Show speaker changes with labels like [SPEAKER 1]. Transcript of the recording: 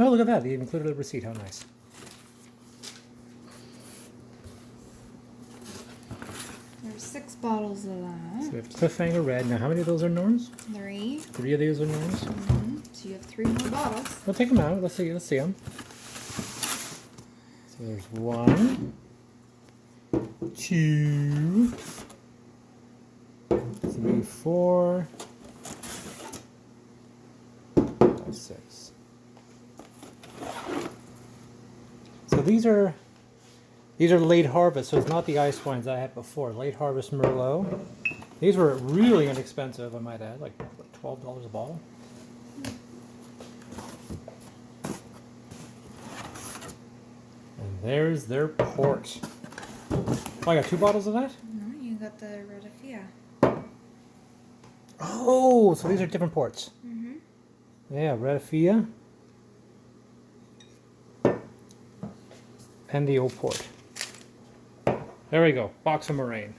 [SPEAKER 1] Oh, look at that. They included a receipt. How nice.
[SPEAKER 2] There's 6 bottles of that.
[SPEAKER 1] So we have Cliffhanger Red. Now, how many of those are Norns?
[SPEAKER 2] 3.
[SPEAKER 1] 3 of these are Norns.
[SPEAKER 2] So you have 3 more bottles.
[SPEAKER 1] We'll take them out. Let's see. Let's see them. So there's 1, 2, 3, 4, 5, 6. So these are late harvest, so it's not the ice wines I had before. Late harvest Merlot. These were really inexpensive, I might add, like what, $12 a bottle. And there's their port. Oh, I got 2 bottles of that?
[SPEAKER 2] No, you got the Ratafia.
[SPEAKER 1] Oh, so these are different ports.
[SPEAKER 2] Mm-hmm.
[SPEAKER 1] Yeah, Ratafia. And the old port. There we go. Box of Moraine.